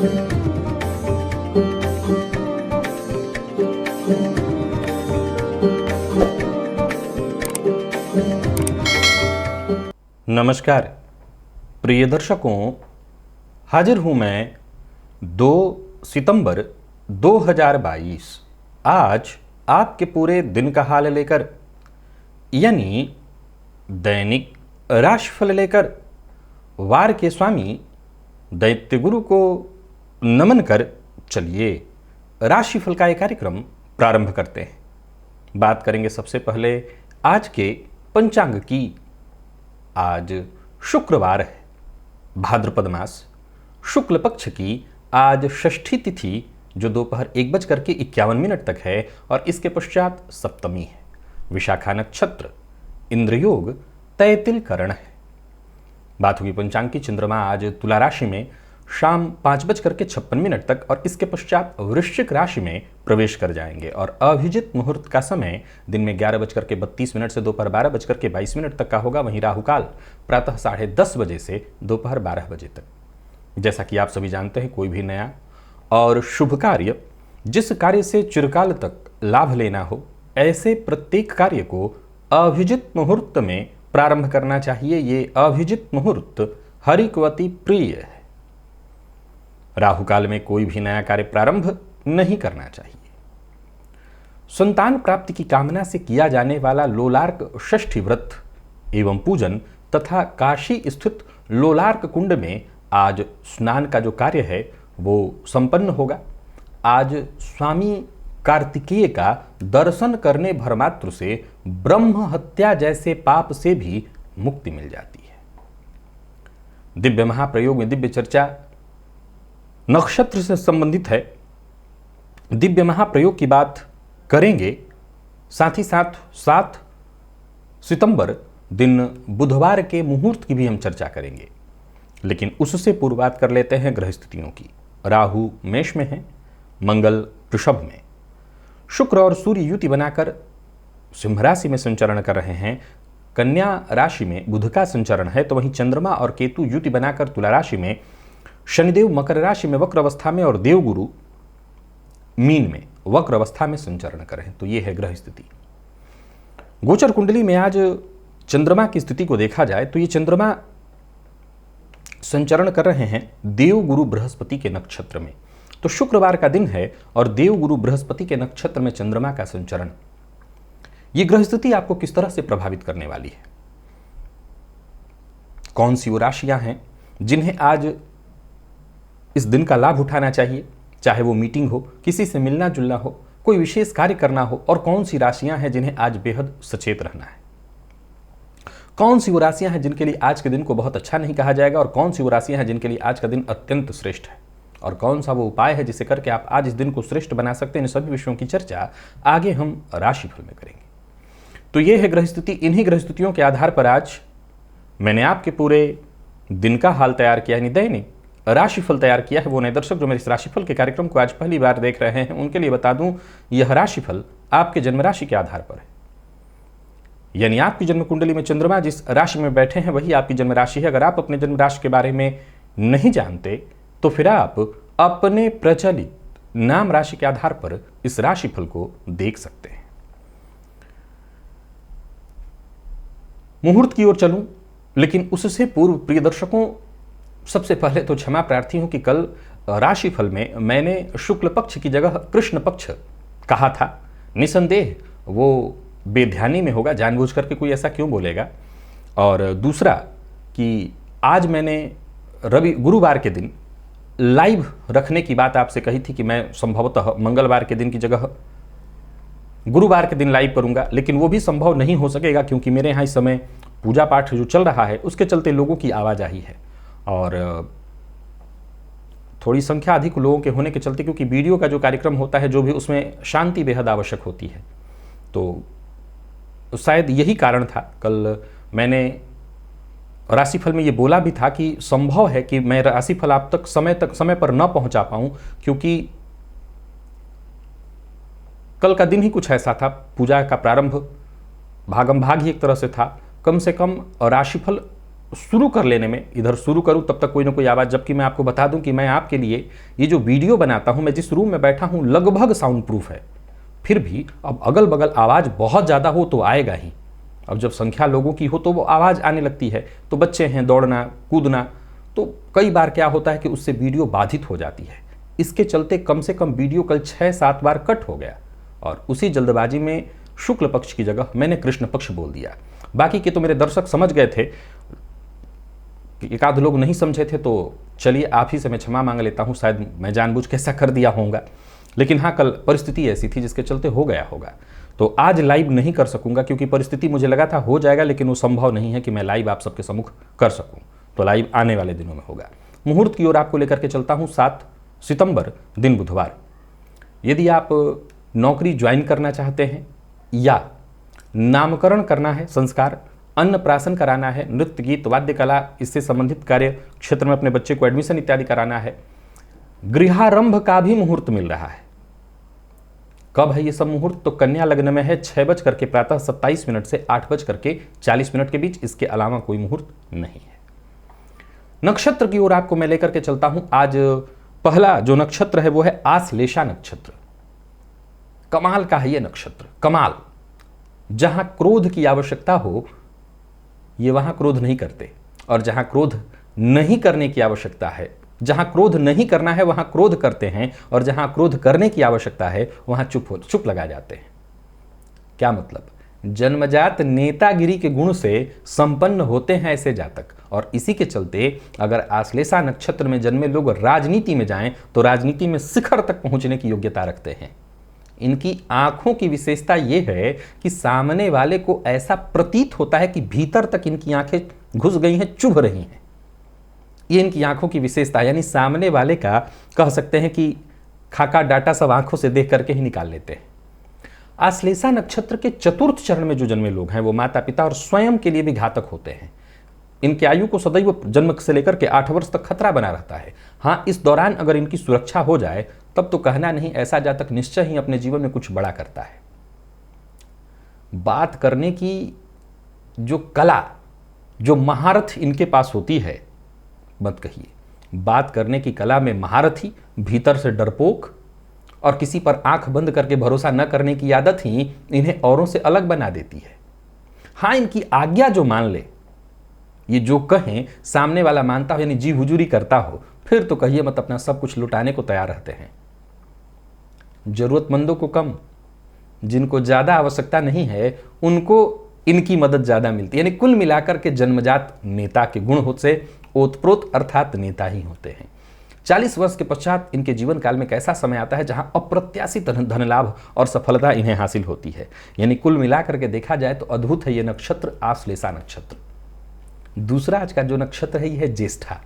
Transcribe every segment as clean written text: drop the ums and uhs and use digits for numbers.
नमस्कार प्रिय दर्शकों, हाजिर हूं मैं 2 सितंबर 2022 आज आपके पूरे दिन का हाल लेकर, यानी दैनिक राशिफल लेकर। वार के स्वामी दैत्य गुरु को नमन कर चलिए राशिफल का एक कार्यक्रम प्रारंभ करते हैं। बात करेंगे सबसे पहले आज के पंचांग की। आज शुक्रवार है, भाद्रपद मास शुक्ल पक्ष की आज षष्ठी तिथि जो दोपहर 1:51 तक है और इसके पश्चात सप्तमी है। विशाखा नक्षत्र, इंद्रयोग, तैतिल करण है। बात होगी पंचांग की। चंद्रमा आज तुला राशि में शाम 5:56 तक और इसके पश्चात वृश्चिक राशि में प्रवेश कर जाएंगे और अभिजित मुहूर्त का समय दिन में 11:32 से दोपहर 12:22 तक का होगा। वहीं राहुकाल प्रातः 10:30 बजे से दोपहर 12 बजे तक। जैसा कि आप सभी जानते हैं, कोई भी नया और शुभ कार्य, जिस कार्य से चिरकाल तक लाभ लेना हो, ऐसे प्रत्येक कार्य को अभिजित मुहूर्त में प्रारंभ करना चाहिए। ये अभिजित मुहूर्त हरि को अति प्रिय है। राहुकाल में कोई भी नया कार्य प्रारंभ नहीं करना चाहिए। संतान प्राप्ति की कामना से किया जाने वाला लोलार्क षष्ठी व्रत एवं पूजन तथा काशी स्थित लोलार्क कुंड में आज स्नान का जो कार्य है वो संपन्न होगा। आज स्वामी कार्तिकेय का दर्शन करने भरमात्र से ब्रह्म हत्या जैसे पाप से भी मुक्ति मिल जाती है। दिव्य महाप्रयोग में दिव्य चर्चा नक्षत्र से संबंधित है। दिव्य महाप्रयोग की बात करेंगे, साथ ही साथ 7 सितंबर दिन बुधवार के मुहूर्त की भी हम चर्चा करेंगे। लेकिन उससे पूर्व बात कर लेते हैं ग्रह स्थितियों की। राहु मेष में है, मंगल वृषभ में, शुक्र और सूर्य युति बनाकर सिंह राशि में संचरण कर रहे हैं। कन्या राशि में बुध का संचरण है, तो वहीं चंद्रमा और केतु युति बनाकर तुला राशि में, शनिदेव मकर राशि में वक्र अवस्था में और देवगुरु मीन में वक्र अवस्था में संचरण कर रहे हैं। तो ये है ग्रह स्थिति। गोचर कुंडली में आज चंद्रमा की स्थिति को देखा जाए तो ये चंद्रमा संचरण कर रहे हैं देवगुरु बृहस्पति के नक्षत्र में। तो शुक्रवार का दिन है और देवगुरु बृहस्पति के नक्षत्र में चंद्रमा का संचरण। ये ग्रह स्थिति आपको किस तरह से प्रभावित करने वाली है? कौन सी वो राशियां हैं जिन्हें आज इस दिन का लाभ उठाना चाहिए, चाहे वो मीटिंग हो, किसी से मिलना जुलना हो, कोई विशेष कार्य करना हो, और कौन सी राशियां हैं जिन्हें आज बेहद सचेत रहना है? कौन सी वो राशियां हैं जिनके लिए आज के दिन को बहुत अच्छा नहीं कहा जाएगा और कौन सी वो राशियां हैं जिनके लिए आज का दिन अत्यंत श्रेष्ठ है, और कौन सा वो उपाय है जिसे करके आप आज इस दिन को श्रेष्ठ बना सकते हैं? इन सभी विषयों की चर्चा आगे हम राशिफल में करेंगे। तो ये है ग्रह स्थिति। इन्हीं ग्रह स्थितियों के आधार पर आज मैंने आपके पूरे दिन का हाल तैयार किया, यानी दैनिक राशिफल तैयार किया है। वो नए दर्शक जो मेरे इस राशिफल के कार्यक्रम को आज पहली बार देख रहे हैं, उनके लिए बता दूं, यह राशिफल आपके जन्म राशि के आधार पर है। यानी आपकी जन्म कुंडली में चंद्रमा जिस राशि में बैठे हैं वही आपकी जन्म राशि है। अगर आप अपने जन्म राशि के बारे में नहीं जानते तो फिर आप अपने प्रचलित नाम राशि के आधार पर इस राशिफल को देख सकते हैं। मुहूर्त की ओर चलूं, लेकिन उससे पूर्व प्रिय दर्शकों, सबसे पहले तो क्षमा प्रार्थी हूं कि कल राशिफल में मैंने शुक्ल पक्ष की जगह कृष्ण पक्ष कहा था। निसंदेह वो बेध्यानी में होगा, जानबूझ करके कोई ऐसा क्यों बोलेगा। और दूसरा कि आज मैंने गुरुवार के दिन लाइव रखने की बात आपसे कही थी कि मैं संभवतः मंगलवार के दिन की जगह गुरुवार के दिन लाइव करूंगा, लेकिन वो भी संभव नहीं हो सकेगा क्योंकि मेरे यहाँ इस समय पूजा पाठ जो चल रहा है उसके चलते लोगों की आवाजाही है और थोड़ी संख्या अधिक लोगों के होने के चलते, क्योंकि वीडियो का जो कार्यक्रम होता है जो भी, उसमें शांति बेहद आवश्यक होती है। तो शायद यही कारण था। कल मैंने राशिफल में ये बोला भी था कि संभव है कि मैं राशिफल आप तक समय पर न पहुंचा पाऊं, क्योंकि कल का दिन ही कुछ ऐसा था। पूजा का प्रारंभ भागम भाग ही एक तरह से था। कम से कम राशिफल शुरू कर लेने में, इधर शुरू करूं तब तक कोई ना कोई आवाज़, जबकि मैं आपको बता दूं कि मैं आपके लिए ये जो वीडियो बनाता हूं, मैं जिस रूम में बैठा हूं लगभग साउंड प्रूफ है, फिर भी अब अगल बगल आवाज़ बहुत ज़्यादा हो तो आएगा ही। अब जब संख्या लोगों की हो तो वो आवाज़ आने लगती है, तो बच्चे हैं, दौड़ना कूदना, तो कई बार क्या होता है कि उससे वीडियो बाधित हो जाती है। इसके चलते कम से कम वीडियो कल 6-7 बार कट हो गया, और उसी जल्दबाजी में शुक्ल पक्ष की जगह मैंने कृष्ण पक्ष बोल दिया। बाकी के तो मेरे दर्शक समझ गए थे, एक आध लोग नहीं समझे थे, तो चलिए आप ही से मैं क्षमा मांग लेता हूँ, शायद मैं जानबूझ के ऐसा कर दिया होगा, लेकिन हाँ कल परिस्थिति ऐसी थी जिसके चलते हो गया होगा। तो आज लाइव नहीं कर सकूंगा क्योंकि परिस्थिति मुझे लगा था हो जाएगा, लेकिन वो संभव नहीं है कि मैं लाइव आप सबके सम्मुख कर सकूं, तो लाइव आने वाले दिनों में होगा। मुहूर्त की ओर आपको लेकर के चलता हूं, 7 सितंबर दिन बुधवार। यदि आप नौकरी ज्वाइन करना चाहते हैं, या नामकरण करना है, संस्कार, अन्नप्राशन कराना है, नृत्य गीत वाद्य कला इससे संबंधित कार्य क्षेत्र में अपने बच्चे को एडमिशन इत्यादि कराना है, गृहारंभ का भी मुहूर्त मिल रहा है। कब है ये सब मुहूर्त? तो कन्या लग्न में है 6 बज के प्रातः 27 मिनट से 8 बज के 40 मिनट के बीच, इसके अलावा कोई मुहूर्त नहीं है। नक्षत्र की ओर आपको मैं लेकर के चलता हूं। आज पहला जो नक्षत्र है वो है आश्लेषा नक्षत्र। कमाल का है ये नक्षत्र, कमाल। जहां क्रोध की आवश्यकता हो ये वहां क्रोध नहीं करते, और जहां क्रोध नहीं करने की आवश्यकता है, जहां क्रोध नहीं करना है वहां क्रोध करते हैं, और जहां क्रोध करने की आवश्यकता है वहां चुप लगा जाते हैं। क्या मतलब? जन्मजात नेतागिरी के गुण से संपन्न होते हैं ऐसे जातक, और इसी के चलते अगर आश्लेषा नक्षत्र में जन्मे लोग राजनीति में जाएं तो राजनीति में शिखर तक पहुंचने की योग्यता रखते हैं। इनकी आंखों की विशेषता यह है कि सामने वाले को ऐसा प्रतीत होता है कि भीतर तक इनकी आंखें घुस गई हैं, चुभ रही हैं। ये इनकी आंखों की विशेषता, यानी सामने वाले का कह सकते हैं कि खाका डाटा सब आंखों से देख करके ही निकाल लेते हैं। आश्लेषा नक्षत्र के चतुर्थ चरण में जो जन्मे लोग हैं वो माता पिता और स्वयं के लिए भी घातक होते हैं। इनके आयु को सदैव जन्म से लेकर के 8 वर्ष तक खतरा बना रहता है। हाँ, इस दौरान अगर इनकी सुरक्षा हो जाए तब तो कहना नहीं, ऐसा जातक निश्चय ही अपने जीवन में कुछ बड़ा करता है। बात करने की जो कला, जो महारथ इनके पास होती है, मत कहिए। बात करने की कला में महारथी, भीतर से डरपोक, और किसी पर आंख बंद करके भरोसा न करने की आदत ही इन्हें औरों से अलग बना देती है। हाँ, इनकी आज्ञा जो मान ले, ये जो कहें सामने वाला मानता हो, यानी जी हुजूरी करता हो, फिर तो कहिए मत, अपना सब कुछ लुटाने को तैयार रहते हैं। जरूरतमंदों को कम, जिनको ज्यादा आवश्यकता नहीं है उनको इनकी मदद ज्यादा मिलती है। यानी कुल मिलाकर के जन्मजात नेता के गुण होते, ओतप्रोत अर्थात नेता ही होते हैं। 40 वर्ष के पश्चात इनके जीवन काल में एक ऐसा समय आता है जहां अप्रत्याशित धन लाभ और सफलता इन्हें हासिल होती है। यानी कुल मिलाकर के देखा जाए तो अद्भुत है यह नक्षत्र, आश्लेषा नक्षत्र। दूसरा आज का जो नक्षत्र है यह है ज्येष्ठा।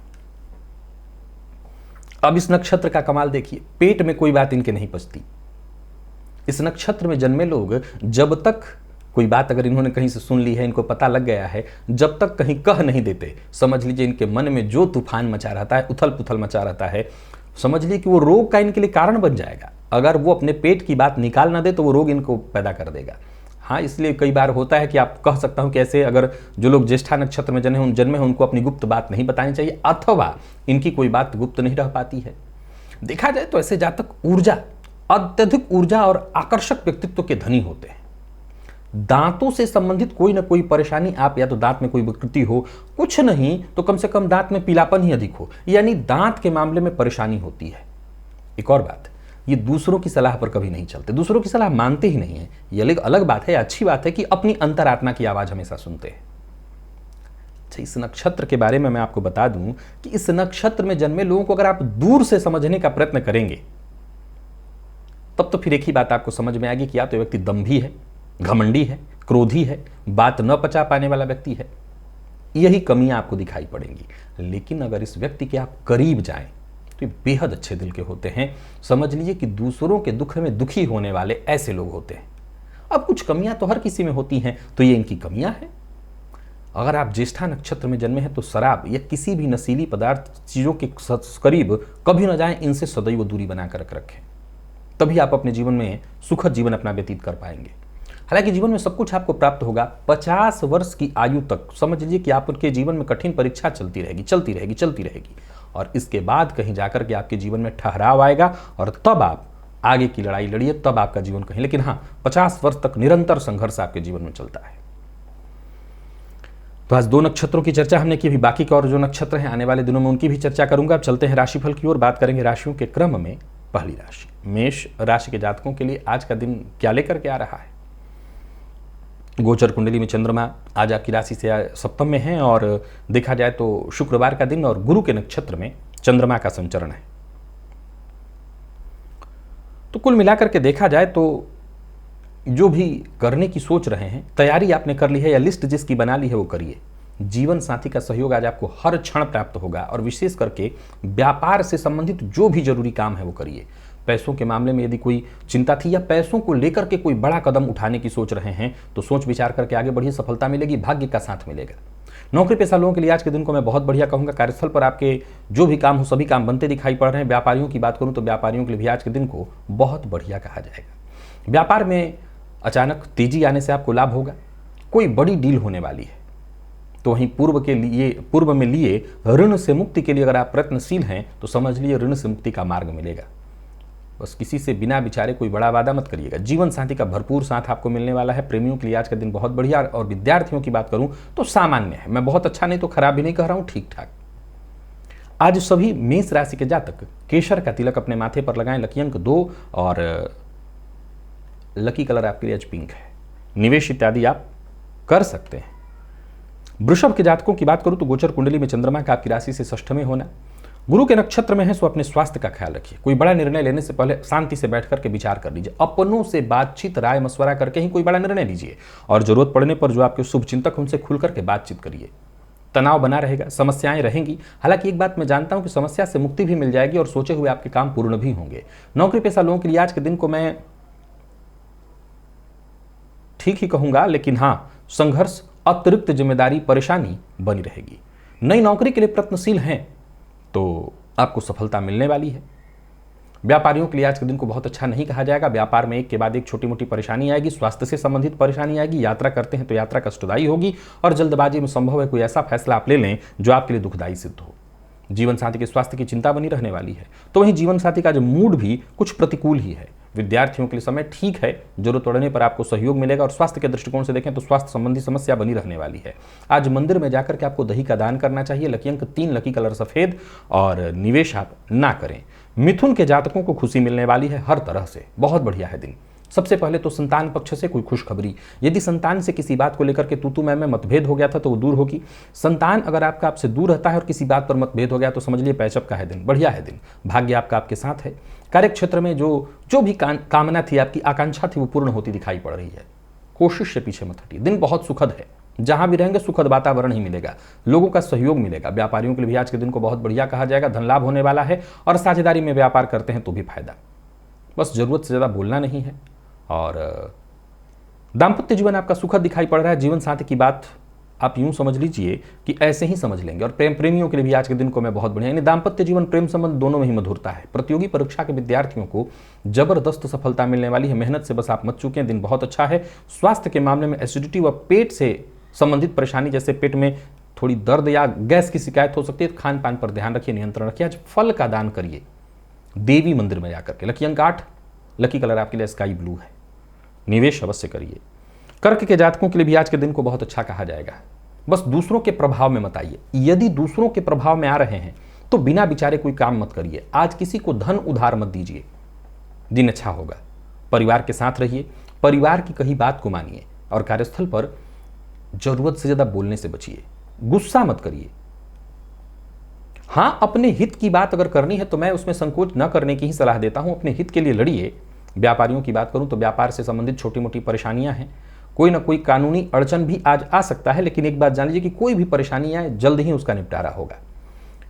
अब इस नक्षत्र का कमाल देखिए, पेट में कोई बात इनके नहीं पचती। इस नक्षत्र में जन्मे लोग जब तक कोई बात अगर इन्होंने कहीं से सुन ली है, इनको पता लग गया है, जब तक कहीं कह नहीं देते, समझ लीजिए इनके मन में जो तूफान मचा रहता है, उथल पुथल मचा रहता है, समझ लीजिए कि वो रोग का इनके लिए कारण बन जाएगा। अगर वो अपने पेट की बात निकाल ना दे तो वो रोग इनको पैदा कर देगा। हाँ, इसलिए कई बार होता है कि आप कह सकता हूं कि ऐसे अगर जो लोग ज्येष्ठा नक्षत्र में जन्मे हैं उनको अपनी गुप्त बात नहीं बतानी चाहिए, अथवा इनकी कोई बात गुप्त नहीं रह पाती है। देखा जाए तो ऐसे जातक ऊर्जा, अत्यधिक ऊर्जा और आकर्षक व्यक्तित्व के धनी होते हैं। दांतों से संबंधित कोई ना कोई परेशानी, आप या तो दांत में कोई विकृति हो, कुछ नहीं तो कम से कम दांत में पीलापन ही अधिक हो, यानी दांत के मामले में परेशानी होती है। एक और बात, ये दूसरों की सलाह पर कभी नहीं चलते, दूसरों की सलाह मानते ही नहीं है। ये अलग बात है, अच्छी बात है कि अपनी अंतरात्मा की आवाज हमेशा सुनते हैं। अच्छा, इस नक्षत्र के बारे में मैं आपको बता दूं कि इस नक्षत्र में जन्मे लोगों को अगर आप दूर से समझने का प्रयत्न करेंगे तब तो फिर एक ही बात आपको समझ में आएगी कि या तो व्यक्ति दंभी है, घमंडी है, क्रोधी है, बात न पचा पाने वाला व्यक्ति है, यही कमियां आपको दिखाई पड़ेंगी। लेकिन अगर इस व्यक्ति के आप करीब जाएं तो ये बेहद अच्छे दिल के होते हैं। समझ लीजिए कि दूसरों के दुख में दुखी होने वाले ऐसे लोग होते हैं। अब कुछ कमियां तो हर किसी में होती हैं, तो ये इनकी कमियां हैं। अगर आप ज्येष्ठा नक्षत्र में जन्मे हैं तो शराब या किसी भी नशीली पदार्थ चीजों के करीब कभी न जाएं, इनसे सदैव दूरी बनाकर रखें, तभी आप अपने जीवन में सुखद जीवन अपना व्यतीत कर पाएंगे। हालांकि जीवन में सब कुछ आपको प्राप्त होगा। 50 वर्ष की आयु तक समझ लीजिए कि आपके जीवन में कठिन परीक्षा चलती रहेगी, चलती रहेगी, चलती रहेगी, और इसके बाद कहीं जाकर के आपके जीवन में ठहराव आएगा और तब आप आगे की लड़ाई लड़िए, तब आपका जीवन कहीं। लेकिन हाँ, 50 वर्ष तक निरंतर संघर्ष आपके जीवन में चलता है। तो आज 2 नक्षत्रों की चर्चा हमने की, भी बाकी के और जो नक्षत्र हैं आने वाले दिनों में उनकी भी चर्चा करूंगा। अब चलते हैं राशिफल की ओर, बात करेंगे राशियों के क्रम में। पहली राशि मेष राशि के जातकों के लिए आज का दिन क्या लेकर के आ रहा है। गोचर कुंडली में चंद्रमा आज आपकी राशि से सप्तम में है, और देखा जाए तो शुक्रवार का दिन और गुरु के नक्षत्र में चंद्रमा का संचरण है। तो कुल मिलाकर के देखा जाए तो जो भी करने की सोच रहे हैं, तैयारी आपने कर ली है या लिस्ट जिसकी बना ली है वो करिए। जीवन साथी का सहयोग आज आपको हर क्षण प्राप्त होगा, और विशेष करके व्यापार से संबंधित जो भी जरूरी काम है वो करिए। पैसों के मामले में यदि कोई चिंता थी या पैसों को लेकर के कोई बड़ा कदम उठाने की सोच रहे हैं तो सोच विचार करके आगे बढ़िए, सफलता मिलेगी, भाग्य का साथ मिलेगा। नौकरी पेशा लोगों के लिए आज के दिन को मैं बहुत बढ़िया कहूंगा। कार्यस्थल पर आपके जो भी काम हो सभी काम बनते दिखाई पड़ रहे हैं। व्यापारियों की बात करूं तो व्यापारियों के लिए भी आज के दिन को बहुत बढ़िया कहा जाएगा। व्यापार में अचानक तेजी आने से आपको लाभ होगा, कोई बड़ी डील होने वाली है। तो वहीं पूर्व में लिए ऋण से मुक्ति के लिए अगर आप प्रयत्नशील हैं तो समझ लिए ऋण से मुक्ति का मार्ग मिलेगा। बस किसी से बिना विचारे कोई बड़ा वादा मत करिएगा। जीवन साथी का भरपूर साथ आपको मिलने वाला है। प्रेमियों के लिए आज का दिन बहुत बढ़िया, और विद्यार्थियों की बात करूं तो सामान्य है। मैं बहुत अच्छा नहीं तो खराब भी नहीं कह रहा हूं, ठीक ठाक। आज सभी मेष राशि के जातक केशर का तिलक अपने माथे पर लगाएं। लकी अंक 2 और लकी कलर आपके लिए आज पिंक है। निवेश इत्यादि आप कर सकते हैं। वृषभ के जातकों की बात करूं तो गोचर कुंडली में चंद्रमा का आपकी राशि से षष्ठ में होना, गुरु के नक्षत्र में है, सो अपने स्वास्थ्य का ख्याल रखिए। कोई बड़ा निर्णय लेने से पहले शांति से बैठ करके विचार कर लीजिए। अपनों से बातचीत, राय मशवरा करके ही कोई बड़ा निर्णय लीजिए, और जरूरत पड़ने पर जो आपके शुभ चिंतक उनसे खुल करके बातचीत करिए। तनाव बना रहेगा, समस्याएं रहेंगी। हालांकि एक बात मैं जानता हूं कि समस्या से मुक्ति भी मिल जाएगी और सोचे हुए आपके काम पूर्ण भी होंगे। नौकरी पेशा लोगों के लिए आज के दिन को मैं ठीक ही कहूंगा, लेकिन हां, संघर्ष, अतिरिक्त जिम्मेदारी, परेशानी बनी रहेगी। नई नौकरी के लिए प्रयत्नशील हैं तो आपको सफलता मिलने वाली है। व्यापारियों के लिए आज के दिन को बहुत अच्छा नहीं कहा जाएगा। व्यापार में एक के बाद एक छोटी मोटी परेशानी आएगी। स्वास्थ्य से संबंधित परेशानी आएगी। यात्रा करते हैं तो यात्रा कष्टदायी होगी, और जल्दबाजी में संभव है कोई ऐसा फैसला आप ले लें जो आपके लिए दुखदायी सिद्ध हो। जीवन साथी के स्वास्थ्य की चिंता बनी रहने वाली है। तो वहीं जीवन साथी का जो मूड भी कुछ प्रतिकूल ही है। विद्यार्थियों के लिए समय ठीक है, जरूरत पड़ने पर आपको सहयोग मिलेगा, और स्वास्थ्य के दृष्टिकोण से देखें तो स्वास्थ्य संबंधी समस्या बनी रहने वाली है। आज मंदिर में जाकर के आपको दही का दान करना चाहिए। लकी अंक 3, लकी कलर सफेद, और निवेश आप ना करें। मिथुन के जातकों को खुशी मिलने वाली है हर तरह से, बहुत बढ़िया है दिन। सबसे पहले तो संतान पक्ष से कोई खुशखबरी। यदि संतान से किसी बात को लेकर के तू मैं मतभेद हो गया था तो वो दूर होगी। संतान अगर आपसे दूर रहता है और किसी बात पर मतभेद हो गया तो समझ लिए पैचअप का है दिन, बढ़िया है दिन। भाग्य आपका आपके साथ है। कार्य क्षेत्र में जो भी कामना थी, आपकी आकांक्षा थी, वो पूर्ण होती दिखाई पड़ रही है। कोशिश से पीछे मत हटिए। दिन बहुत सुखद है, जहां भी रहेंगे सुखद वातावरण ही मिलेगा, लोगों का सहयोग मिलेगा। व्यापारियों के लिए भी आज के दिन को बहुत बढ़िया कहा जाएगा। धन लाभ होने वाला है, और साझेदारी में व्यापार करते हैं तो भी फायदा। बस जरूरत से ज्यादा बोलना नहीं है। और दाम्पत्य जीवन आपका सुखद दिखाई पड़ रहा है। जीवन साथी की बात आप यूं समझ लीजिए कि ऐसे ही समझ लेंगे। और प्रेमियों के लिए भी आज के दिन को मैं बहुत बढ़िया, यानी दाम्पत्य जीवन, प्रेम संबंध दोनों में ही मधुरता है। प्रतियोगी परीक्षा के विद्यार्थियों को जबरदस्त सफलता मिलने वाली है। मेहनत से बस आप मच चुके हैं, दिन बहुत अच्छा है। स्वास्थ्य के मामले में एसिडिटी व पेट से संबंधित परेशानी, जैसे पेट में थोड़ी दर्द या गैस की शिकायत हो सकती है, तो खान पान पर ध्यान रखिए, नियंत्रण रखिए। आज फल का दान करिए देवी मंदिर में जाकर के। लकी अंक 8, लकी कलर आपके लिए स्काई ब्लू है। निवेश अवश्य करिए। कर्क के जातकों के लिए भी आज के दिन को बहुत अच्छा कहा जाएगा। बस दूसरों के प्रभाव में मत आइए। यदि दूसरों के प्रभाव में आ रहे हैं तो बिना विचारे कोई काम मत करिए। आज किसी को धन उधार मत दीजिए, दिन अच्छा होगा। परिवार के साथ रहिए, परिवार की कही बात को मानिए, और कार्यस्थल पर जरूरत से ज्यादा बोलने से बचिए। गुस्सा मत करिए। हां, अपने हित की बात अगर करनी है तो मैं उसमें संकोच न करने की ही सलाह देता हूं। अपने हित के लिए लड़िए। व्यापारियों की बात करूं तो व्यापार से संबंधित छोटी मोटी परेशानियां हैं। कोई ना कोई कानूनी अड़चन भी आज आ सकता है, लेकिन एक बात जान लीजिए कि कोई भी परेशानी आए जल्द ही उसका निपटारा होगा।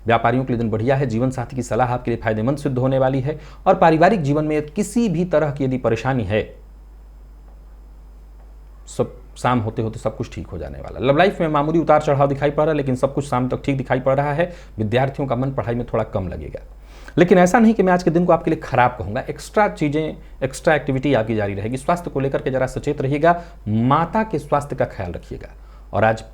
व्यापारियों के लिए दिन बढ़िया है। जीवन साथी की सलाह आपके लिए फायदेमंद सिद्ध होने वाली है। और पारिवारिक जीवन में किसी भी तरह की यदि परेशानी है, सब शाम होते होते सब कुछ ठीक हो जाने वाला। लव लाइफ में मामूली उतार चढ़ाव दिखाई पड़ रहा है, लेकिन सब कुछ शाम तक ठीक दिखाई पड़ रहा है। विद्यार्थियों का मन पढ़ाई में थोड़ा कम लगेगा। लेकिन ऐसा नहीं कि मैं आज के दिन को आपके लिए खराब कहूंगा, एक्स्ट्रा चीजें, एक्स्ट्रा एक्टिविटी आपकी जारी रहेगी। स्वास्थ्य को लेकर के जरा सचेत रहिएगा, माता के स्वास्थ्य का ख्याल रखिएगा। और आज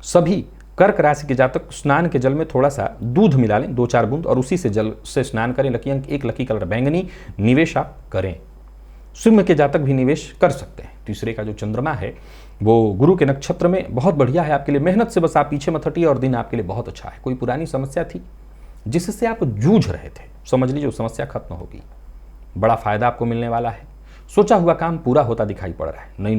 सभी कर्क राशि के जातक स्नान के जल में थोड़ा सा दूध मिला लें, 2-4 बूंद, और उसी से जल से स्नान करें। लकी अंक 1, लकी कलर बैंगनी, निवेश आप करें। सिंह के जातक भी निवेश कर सकते हैं। तीसरे का जो चंद्रमा है वो गुरु के नक्षत्र में बहुत बढ़िया है आपके लिए। मेहनत से बस आप पीछे मत हटिए और दिन आपके लिए बहुत अच्छा है। कोई पुरानी समस्या थी जिससे आप जूझ रहे थे, समझ लीजिए वो समस्या खत्म होगी। बड़ा फायदा आपको मिलने वाला है। सोचा हुआ काम पूरा होता दिखाई पड़ रहा है। नई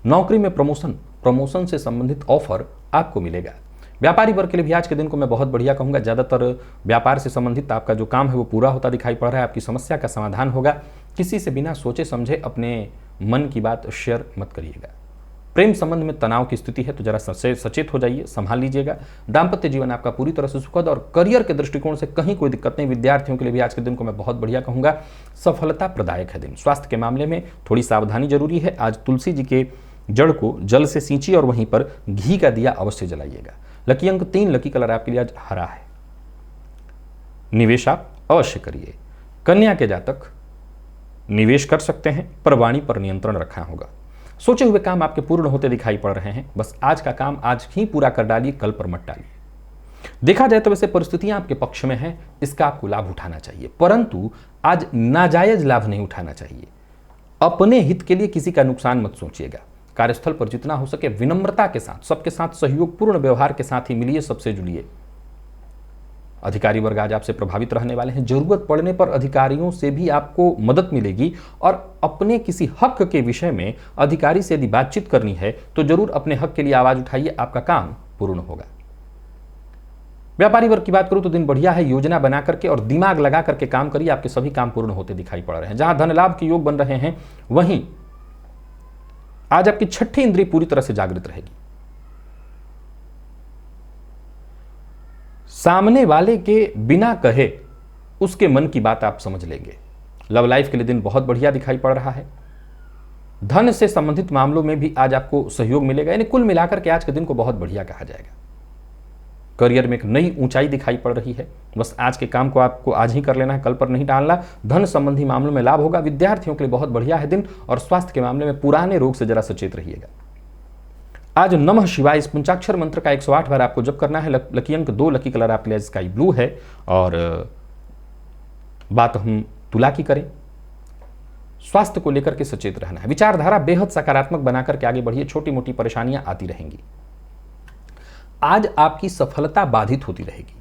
नौकरी में प्रमोशन से संबंधित ऑफर आपको मिलेगा। व्यापारी वर्ग के लिए भी आज के दिन को मैं बहुत बढ़िया कहूंगा। ज़्यादातर व्यापार से संबंधित आपका जो काम है वो पूरा होता दिखाई पड़ रहा है। आपकी समस्या का समाधान होगा। किसी से बिना सोचे समझे अपने मन की बात शेयर मत करिएगा। प्रेम संबंध में तनाव की स्थिति है तो जरा सचेत हो जाइए, संभाल लीजिएगा। दाम्पत्य जीवन आपका पूरी तरह से सुखद और करियर के दृष्टिकोण से कहीं कोई दिक्कत नहीं। विद्यार्थियों के लिए भी आज के दिन को मैं बहुत बढ़िया कहूंगा, सफलता प्रदायक है दिन। स्वास्थ्य के मामले में थोड़ी सावधानी जरूरी है। आज तुलसी जी के जड़ को जल से सींचिए और वहीं पर घी का दिया अवश्य जलाइएगा। लकी अंक 3, लकी कलर आपके लिए आज हरा है। निवेश आप अवश्य करिए। कन्या के जातक निवेश कर सकते हैं पर वाणी पर नियंत्रण रखना होगा। सोचे हुए काम आपके पूर्ण होते दिखाई पड़ रहे हैं। बस आज का काम आज ही पूरा कर डालिए, कल पर मत डालिए। देखा जाए तो वैसे परिस्थितियां आपके पक्ष में हैं, इसका आपको लाभ उठाना चाहिए, परंतु आज नाजायज लाभ नहीं उठाना चाहिए। अपने हित के लिए किसी का नुकसान मत सोचिएगा। कार्यस्थल पर जितना हो सके विनम्रता के साथ, सबके साथ सहयोगपूर्ण व्यवहार के साथ ही मिलिए, सबसे जुड़िए। अधिकारी वर्ग आज आपसे प्रभावित रहने वाले हैं। जरूरत पड़ने पर अधिकारियों से भी आपको मदद मिलेगी और अपने किसी हक के विषय में अधिकारी से यदि बातचीत करनी है तो जरूर अपने हक के लिए आवाज उठाइए, आपका काम पूर्ण होगा। व्यापारी वर्ग की बात करूं तो दिन बढ़िया है। योजना बना करके और दिमाग लगा करके काम करिए, आपके सभी काम पूर्ण होते दिखाई पड़ रहे हैं। जहां धन लाभ के योग बन रहे हैं वहीं आज आपकी छठी इंद्रिय पूरी तरह से जागृत रहेगी। सामने वाले के बिना कहे उसके मन की बात आप समझ लेंगे। लव लाइफ के लिए दिन बहुत बढ़िया दिखाई पड़ रहा है। धन से संबंधित मामलों में भी आज आपको सहयोग मिलेगा। यानी कुल मिलाकर के आज के दिन को बहुत बढ़िया कहा जाएगा। करियर में एक नई ऊंचाई दिखाई पड़ रही है। बस आज के काम को आपको आज ही कर लेना है, कल पर नहीं टालना। धन संबंधी मामलों में लाभ होगा। विद्यार्थियों के लिए बहुत बढ़िया है दिन। और स्वास्थ्य के मामले में पुराने रोग से जरा सचेत रहिएगा। आज नमः शिवाय इस पंचाक्षर मंत्र का 108 बार आपको जप करना है। लकी अंक 2, लकी कलर आपके लिए स्काई ब्लू है। और बात हम तुला की करें, स्वास्थ्य को लेकर के सचेत रहना है। विचारधारा बेहद सकारात्मक बनाकर के आगे बढ़िए। छोटी मोटी परेशानियां आती रहेंगी। आज आपकी सफलता बाधित होती रहेगी।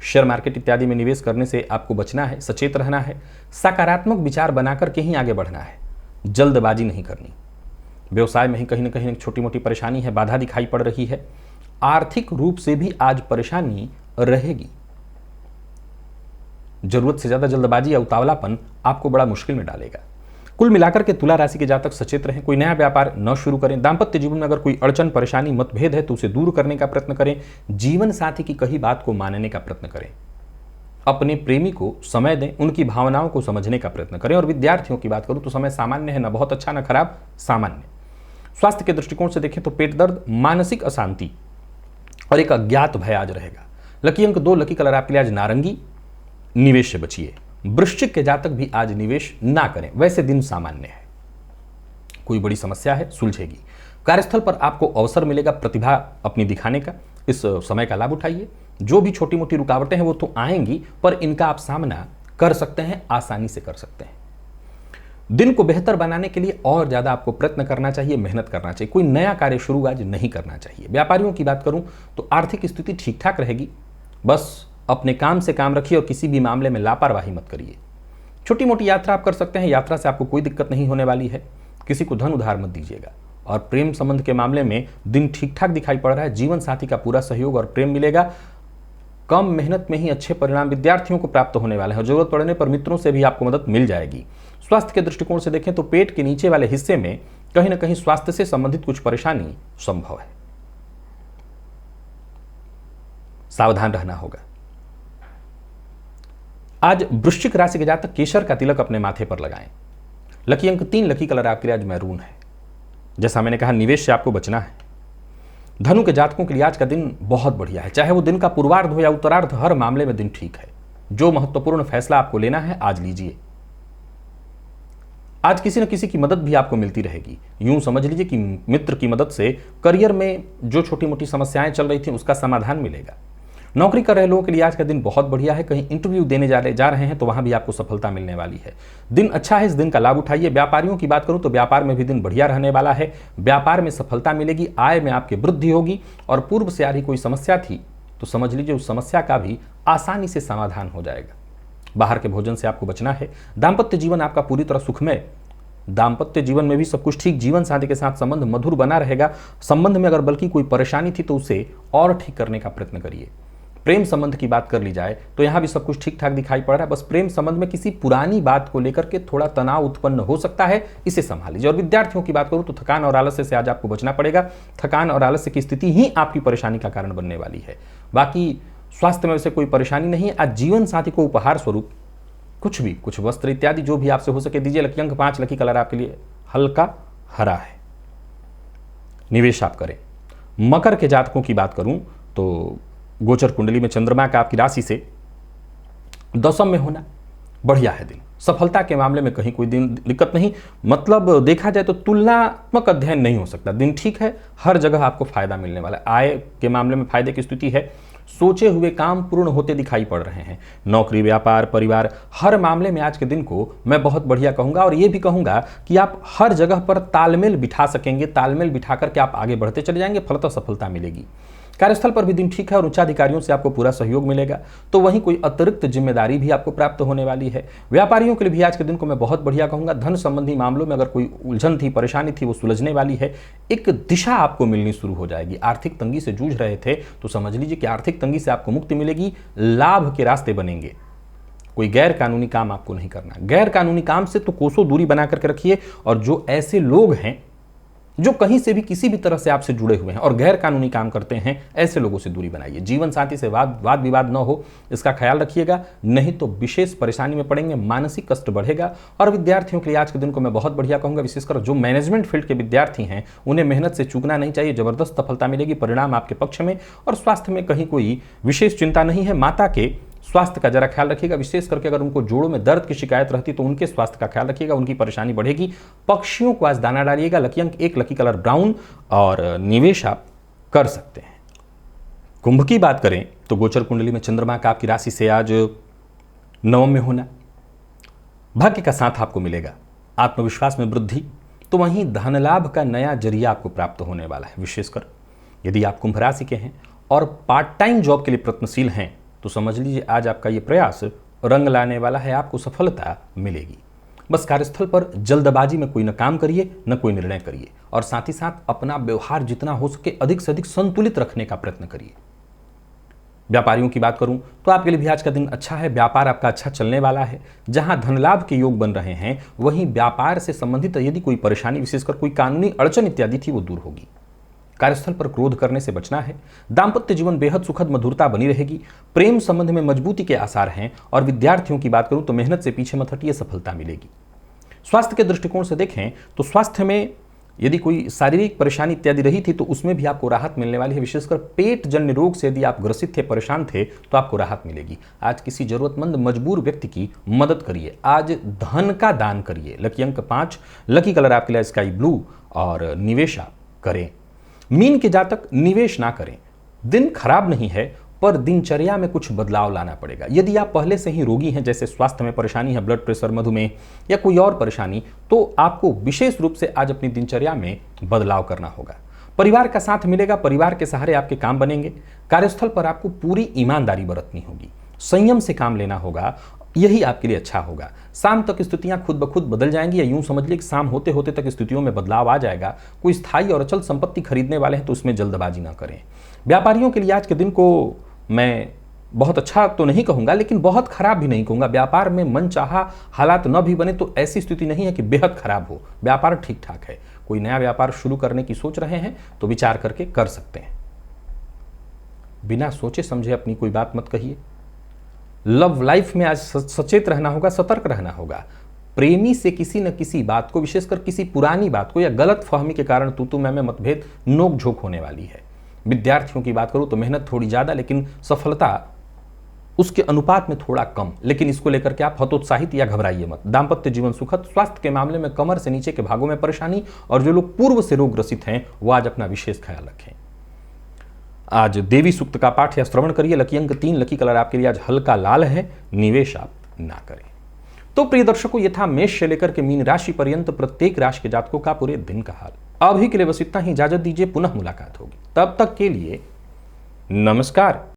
शेयर मार्केट इत्यादि में निवेश करने से आपको बचना है, सचेत रहना है। सकारात्मक विचार बनाकर के ही आगे बढ़ना है, जल्दबाजी नहीं करनी। व्यवसाय में ही कहीं ना कहीं छोटी मोटी परेशानी है, बाधा दिखाई पड़ रही है। आर्थिक रूप से भी आज परेशानी रहेगी। जरूरत से ज्यादा जल्दबाजी या उतावलापन आपको बड़ा मुश्किल में डालेगा। कुल मिलाकर के तुला राशि के जातक सचेत रहें। कोई नया व्यापार न शुरू करें। दाम्पत्य जीवन में अगर कोई अड़चन, परेशानी, मतभेद है तो उसे दूर करने का प्रयत्न करें। जीवन साथी की कही बात को मानने का प्रयत्न करें। अपने प्रेमी को समय दें, उनकी भावनाओं को समझने का प्रयत्न करें। और विद्यार्थियों की बात करूं तो समय सामान्य है, ना बहुत अच्छा ना खराब, सामान्य। स्वास्थ्य के दृष्टिकोण से देखें तो पेट दर्द, मानसिक अशांति और एक अज्ञात भय आज रहेगा। लकी अंक 2, लकी कलर आपके लिए आज नारंगी। निवेश से बचिए। वृश्चिक के जातक भी आज निवेश ना करें। वैसे दिन सामान्य है। कोई बड़ी समस्या है, सुलझेगी। कार्यस्थल पर आपको अवसर मिलेगा प्रतिभा अपनी दिखाने का। इस समय का लाभ उठाइए। जो भी छोटी मोटी रुकावटें हैं वो तो आएंगी, पर इनका आप सामना कर सकते हैं, आसानी से कर सकते हैं। दिन को बेहतर बनाने के लिए और ज्यादा आपको प्रयत्न करना चाहिए, मेहनत करना चाहिए। कोई नया कार्य शुरू आज नहीं करना चाहिए। व्यापारियों की बात करूं तो आर्थिक स्थिति ठीक ठाक रहेगी। बस अपने काम से काम रखिए और किसी भी मामले में लापरवाही मत करिए। छोटी मोटी यात्रा आप कर सकते हैं। यात्रा से आपको कोई दिक्कत नहीं होने वाली है। किसी को धन उधार मत दीजिएगा। और प्रेम संबंध के मामले में दिन ठीक ठाक दिखाई पड़ रहा है। जीवन साथी का पूरा सहयोग और प्रेम मिलेगा। कम मेहनत में ही अच्छे परिणाम विद्यार्थियों को प्राप्त होने वाले हैं। जरूरत पड़ने पर मित्रों से भी आपको मदद मिल जाएगी। स्वास्थ्य के दृष्टिकोण से देखें तो पेट के नीचे वाले हिस्से में कहीं ना कहीं स्वास्थ्य से संबंधित कुछ परेशानी संभव है, सावधान रहना होगा। आज वृश्चिक राशि के जातक केसर का तिलक अपने माथे पर लगाएं। लकी अंक 3, लकी कलर आपके लिए आज मैरून है। जैसा मैंने कहा, निवेश से आपको बचना है। धनु के जातकों के लिए आज का दिन बहुत बढ़िया है। चाहे वो दिन का पूर्वार्ध हो या उत्तरार्ध, हर मामले में दिन ठीक है। जो महत्वपूर्ण फैसला आपको लेना है आज लीजिए। आज किसी न किसी की मदद भी आपको मिलती रहेगी। यूं समझ लीजिए कि मित्र की मदद से करियर में जो छोटी मोटी समस्याएं चल रही थी उसका समाधान मिलेगा। नौकरी कर रहे लोगों के लिए आज का दिन बहुत बढ़िया है। कहीं इंटरव्यू देने जा रहे हैं तो वहां भी आपको सफलता मिलने वाली है। दिन अच्छा है, इस दिन का लाभ उठाइए। व्यापारियों की बात करूं तो व्यापार में भी दिन बढ़िया रहने वाला है। व्यापार में सफलता मिलेगी, आय में आपकी वृद्धि होगी और पूर्व से आ रही कोई समस्या थी तो समझ लीजिए उस समस्या का भी आसानी से समाधान हो जाएगा। बाहर के भोजन से आपको बचना है। दाम्पत्य जीवन आपका पूरी तरह सुखमय। दाम्पत्य जीवन में भी सब कुछ ठीक, जीवन साथी के साथ संबंध मधुर बना रहेगा। संबंध में अगर बल्कि कोई परेशानी थी तो उसे और ठीक करने का प्रयत्न करिए। प्रेम संबंध की बात कर ली जाए तो यहां भी सब कुछ ठीक ठाक दिखाई पड़ रहा है। बस प्रेम संबंध में किसी पुरानी बात को लेकर के थोड़ा तनाव उत्पन्न हो सकता है, इसे संभाल लीजिए। और विद्यार्थियों की बात करूं तो थकान और आलस्य से आज आपको बचना पड़ेगा। थकान और आलस्य की स्थिति ही आपकी परेशानी का कारण बनने वाली है। बाकी स्वास्थ्य में वैसे कोई परेशानी नहीं है। आज जीवन साथी को उपहार स्वरूप कुछ वस्त्र इत्यादि जो भी आपसे हो सके दीजिए। लकी अंक 5, लकी कलर आपके लिए हल्का हरा है। निवेश आप करें। मकर के जातकों की बात करूं तो गोचर कुंडली में चंद्रमा का आपकी राशि से दशम में होना बढ़िया है दिन। सफलता के मामले में कहीं कोई दिन दिक्कत नहीं, मतलब देखा जाए तो तुलनात्मक अध्ययन नहीं हो सकता। दिन ठीक है, हर जगह आपको फायदा मिलने वाला है। आय के मामले में फायदे की स्थिति है। सोचे हुए काम पूर्ण होते दिखाई पड़ रहे हैं। नौकरी, व्यापार, परिवार, हर मामले में आज के दिन को मैं बहुत बढ़िया कहूंगा। और यह भी कहूंगा कि आप हर जगह पर तालमेल बिठा सकेंगे। तालमेल बिठा करके आप आगे बढ़ते चले जाएंगे, फलतः सफलता मिलेगी। कार्यस्थल पर भी दिन ठीक है और उच्चाधिकारियों से आपको पूरा सहयोग मिलेगा। तो वहीं कोई अतिरिक्त जिम्मेदारी भी आपको प्राप्त होने वाली है। व्यापारियों के लिए भी आज के दिन को मैं बहुत बढ़िया कहूंगा। धन संबंधी मामलों में अगर कोई उलझन थी, परेशानी थी, वो सुलझने वाली है। एक दिशा आपको मिलनी शुरू हो जाएगी। आर्थिक तंगी से जूझ रहे थे तो समझ लीजिए कि आर्थिक तंगी से आपको मुक्ति मिलेगी। लाभ के रास्ते बनेंगे। कोई गैर कानूनी काम आपको नहीं करना। गैर कानूनी काम से तो कोसों दूरी बना करके रखिए। और जो ऐसे लोग हैं जो कहीं से भी किसी भी तरह से आपसे जुड़े हुए हैं और गैर कानूनी काम करते हैं, ऐसे लोगों से दूरी बनाइए। जीवन साथी से वाद विवाद न हो, इसका ख्याल रखिएगा, नहीं तो विशेष परेशानी में पड़ेंगे, मानसिक कष्ट बढ़ेगा। और विद्यार्थियों के लिए आज के दिन को मैं बहुत बढ़िया कहूंगा। विशेषकर जो मैनेजमेंट फील्ड के विद्यार्थी हैं उन्हें मेहनत से चूकना नहीं चाहिए। जबरदस्त सफलता मिलेगी, परिणाम आपके पक्ष में। और स्वास्थ्य में कहीं कोई विशेष चिंता नहीं है। माता के स्वास्थ्य का जरा ख्याल रखिएगा। विशेष करके अगर उनको जोड़ों में दर्द की शिकायत रहती तो उनके स्वास्थ्य का ख्याल रखिएगा, उनकी परेशानी बढ़ेगी। पक्षियों को आज दाना डालिएगा। लकी अंक 1, लकी कलर ब्राउन और निवेश आप कर सकते हैं। कुंभ की बात करें तो गोचर कुंडली में चंद्रमा का आपकी राशि से आज नवम में होना भाग्य का साथ आपको मिलेगा। आत्मविश्वास में वृद्धि, तो वहीं धन लाभ का नया जरिया आपको प्राप्त होने वाला है। विशेषकर यदि आप कुंभ राशि के हैं और पार्ट टाइम जॉब के लिए प्रयत्नशील हैं तो समझ लीजिए आज आपका ये प्रयास रंग लाने वाला है। आपको सफलता मिलेगी। बस कार्यस्थल पर जल्दबाजी में कोई न काम करिए न कोई निर्णय करिए। और साथ ही साथ अपना व्यवहार जितना हो सके अधिक से अधिक संतुलित रखने का प्रयत्न करिए। व्यापारियों की बात करूं तो आपके लिए भी आज का दिन अच्छा है। व्यापार आपका अच्छा चलने वाला है। जहां धन लाभ के योग बन रहे हैं वहीं व्यापार से संबंधित यदि कोई परेशानी, विशेषकर कोई कानूनी अड़चन इत्यादि थी, वो दूर होगी। कार्यस्थल पर क्रोध करने से बचना है। दाम्पत्य जीवन बेहद सुखद मधुरता बनी रहेगी। प्रेम संबंध में मजबूती के आसार हैं। और विद्यार्थियों की बात करूं तो मेहनत से पीछे मत हटिए, सफलता मिलेगी। स्वास्थ्य के दृष्टिकोण से देखें तो स्वास्थ्य में यदि कोई शारीरिक परेशानी इत्यादि रही थी तो उसमें भी आपको राहत मिलने वाली है। विशेषकर पेट जन्य रोग से यदि आप ग्रसित थे, परेशान थे, तो आपको राहत मिलेगी। आज किसी जरूरतमंद मजबूर व्यक्ति की मदद करिए। आज धन का दान करिए। लकी अंक 5, लकी कलर आपके लिए स्काई ब्लू और निवेश आप करें। मीन के जातक निवेश ना करें। दिन खराब नहीं है पर दिनचर्या में कुछ बदलाव लाना पड़ेगा। यदि आप पहले से ही रोगी हैं, जैसे स्वास्थ्य में परेशानी है, ब्लड प्रेशर, मधुमेह या कोई और परेशानी, तो आपको विशेष रूप से आज अपनी दिनचर्या में बदलाव करना होगा। परिवार का साथ मिलेगा। परिवार के सहारे आपके काम बनेंगे। कार्यस्थल पर आपको पूरी ईमानदारी बरतनी होगी। संयम से काम लेना होगा, यही आपके लिए अच्छा होगा। शाम तक स्थितियां खुद ब खुद बदल जाएंगी, या यूं समझ लीजिए कि शाम होते होते तक स्थितियों में बदलाव आ जाएगा। कोई स्थायी और अचल संपत्ति खरीदने वाले हैं तो उसमें जल्दबाजी ना करें। व्यापारियों के लिए आज के दिन को मैं बहुत अच्छा तो नहीं कहूंगा, लेकिन बहुत खराब भी नहीं कहूंगा। व्यापार में मनचाहा हालात न भी बने तो ऐसी स्थिति नहीं है कि बेहद खराब हो। व्यापार ठीक ठाक है। कोई नया व्यापार शुरू करने की सोच रहे हैं तो विचार करके कर सकते हैं। बिना सोचे समझे अपनी कोई बात मत कहिए। लव लाइफ में आज सचेत रहना होगा, सतर्क रहना होगा। प्रेमी से किसी न किसी बात को, विशेषकर किसी पुरानी बात को या गलत फहमी के कारण तू मैं मतभेद, नोक झोंक होने वाली है। विद्यार्थियों की बात करूं तो मेहनत थोड़ी ज्यादा, लेकिन सफलता उसके अनुपात में थोड़ा कम, लेकिन इसको लेकर के आप हतोत्साहित या घबराइए मत। दाम्पत्य जीवन सुखद, स्वास्थ्य के मामले में कमर से नीचे के भागों में परेशानी और जो लोग पूर्व से रोग ग्रसित हैं वो आज अपना विशेष ख्याल रखें। आज देवी सूक्त का पाठ या श्रवण करिए। लकी अंक 3, लकी कलर आपके लिए आज हल्का लाल है, निवेश आप ना करें। तो प्रिय दर्शकों, ये था मेष से लेकर के मीन राशि पर्यंत प्रत्येक राशि के जातकों का पूरे दिन का हाल। अभी के लिए बस इतना ही, इजाजत दीजिए, पुनः मुलाकात होगी। तब तक के लिए नमस्कार।